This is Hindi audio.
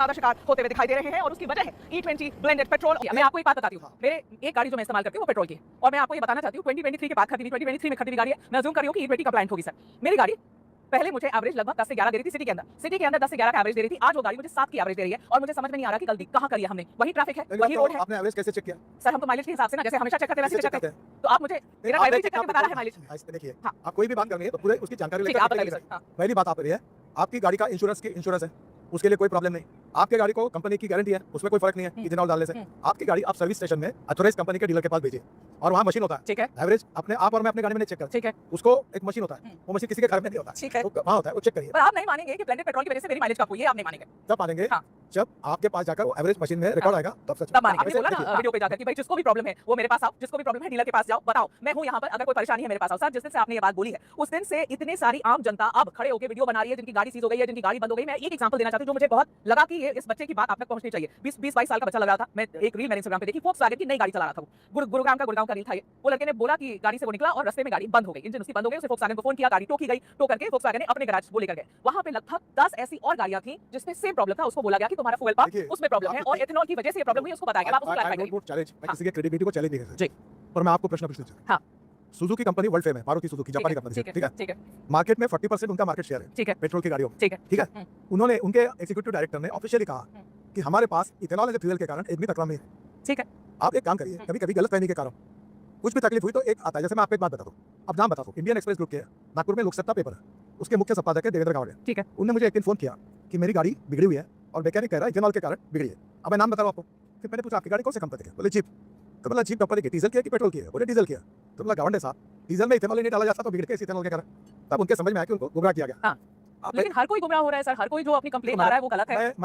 ज्यादा शिकार होते हुए दिखाई दे रहे हैं और उसकी वजह है E20 ब्लेंडेड पेट्रोल। मैं आपको एक बात बताती हूँ, मेरे एक गाड़ी जो मैं इस्तेमाल करती हूँ वो पेट्रोल की है और मैं आपको ये बताना चाहती हूँ 2023 के बाद खरीदी 2023 में खरीदी गाड़ी है। मैं अज्यूम कर रही हूँ कि E20 कंप्लायंट होगी सर। मेरी गाड़ी पहले मुझे एवरेज लगभग 10 से 11 दे रही थी सिटी के अंदर 10 से 11 का एवरेज दे रही थी। आज वो गाड़ी मुझे 7 की एवरेज दे रही है और मुझे समझ में नहीं आ रहा कि गलती कहाँ करी है हमने। वही ट्रैफिक है, वही रोड है। आपने एवरेज कैसे चेक किया? सर हम तो माइलेज के हिसाब से ना, जैसे हमेशा चेक करते हैं वैसे चेक करते हैं। तो आप मुझे मेरा एवरेज चेक करके बता रहा है माइलेज। देखिए, हाँ। आप कोई भी बात करनी है तो पूरे उसकी जानकारी ठीक है, आप लेकर बताइए सर। हाँ। पहली बात आप ये है, आपकी गाड़ी का इंश्योरेंस है, उसके लिए कोई प्रॉब्लम नहीं। आपके गाड़ी को कंपनी की गारंटी है, उसमें कोई फर्क नहीं है इथेनॉल डालने से। आपकी गाड़ी आप सर्विस स्टेशन में ऑथराइज्ड कंपनी के डीलर के पास भेजिए और वहाँ मशीन होता है। ठीक है। एवरेज अपने आप और मैं अपने गाड़ी में नहीं चेक करता। ठीक है। उसको एक मशीन होता है, वो मशीन किसी के घर में नहीं होता। ठीक है। तो वहाँ होता है, वो चेक करिए। पर आप नहीं मानेंगे कि ब्लेंडेड पेट्रोल की वजह से मेरी माइलेज कम हुई है, आप नहीं मानेंगे। तब मानेंगे हाँ। जब आपके पास जाकर वो एवरेज मशीन में रिकॉर्ड आएगा तब मानेंगे। आपने बोला ना वीडियो पे जाकर कि भाई जिसको भी प्रॉब्लम है वो मेरे पास आओ, जिसको भी प्रॉब्लम है डीलर के पास जाओ, बताओ मैं हूं यहाँ पर, अगर कोई परेशानी है मेरे पास आओ। सर जिस दिन से आपने ये बात बोली है उस दिन से इतने सारी आम जनता अब खड़े होकर वीडियो बना रही है जिनकी गाड़ी सीज हो गई है, जिनकी गाड़ी बंद हो गई। मैं एक एग्जांपल देना चाहती हूँ जो मुझे बहुत लगा कि ये इस बच्चे की बात आप तक पहुंचनी चाहिए। 20-22 साल का बच्चा लग रहा था। मैं एक रील मैंने इंस्टाग्राम पे देखी, फोक्सवैगन की नई गाड़ी चला रहा था वो, गुड़गांव का रील था ये। वो लड़के ने बोला कि गाड़ी से वो निकला और रास्ते में गाड़ी बंद हो गई, इंजन उसकी बंद हो गई। उसे फोक्सवैगन को फोन किया, गाड़ी टो की गई, टो करके फोक्सवैगन ने अपने गैराज वो लेकर गए। वहां पे लगभग 10 ऐसी और गाड़ियां थी जिसमें सेम प्रॉब्लम था। उसको बोला गया कि तुम्हारा फ्यूल पंप उसमें प्रॉब्लम है और एथेनॉल की वजह से ये प्रॉब्लम हुई। उसको बताया गया, आप उसको क्लैरिफाई करिए। चैलेंज, मैं किसी के क्रेडिबिलिटी को चैलेंज नहीं कर सकता जी। पर मैं आपको प्रश्न पूछना चाहता हूं। हाँ। सुजुकी कंपनी वर्ल्ड फेम है, मारुति सुजुकी जापानी कंपनी है, ठीक है? ठीक है। मार्केट में 40% उनका मार्केट शेयर है, ठीक है। पेट्रोल की गाड़ियों में, ठीक है। ठीक है? उन्होंने उनके एग्जीक्यूटिव डायरेक्टर ने ऑफिशियली कहा कि हमारे पास इथेनॉल एज फ्यूल के कारण एक भी तकलीफ नहीं है। ठीक है। आप एक काम करिए, कभी कभी गलतफहमी के कारण कुछ भी तकलीफ हुई तो एक आता है, जैसे मैं आपको एक बात बता दूं, अब नाम बता दूं, इंडियन एक्सप्रेस ग्रुप के नागपुर में लोकसत्ता पेपर है, उसके मुख्य संपादक है देवेंद्र गावड़े। ठीक है। उन्होंने मुझे एक दिन फोन किया कि मेरी गाड़ी बिगड़ी हुई है और मैकेनिक कह रहा है इथेनॉल के कारण बिगड़ी है। अब मैं नाम बता रहा हूं आपको। फिर मैंने पूछा आपकी गाड़ी कौन से कंपनी की है? बोले जीप। तो बोला जीप कंपनी की डीजल की है कि पेट्रोल की है? बोले डीजल की है। तो बोला गावड़े साहब डीजल में इथेनॉल नहीं डाला जाता तो बिगड़ के इथेनॉल के कारण। तब उनके समझ में आया कि उनको गुमराह किया गया। हाँ। लेकिन हर कोई गुमराह हो रहा है सर, हर कोई जो अपनी कंप्लेंट आ रहा है वो गलत है।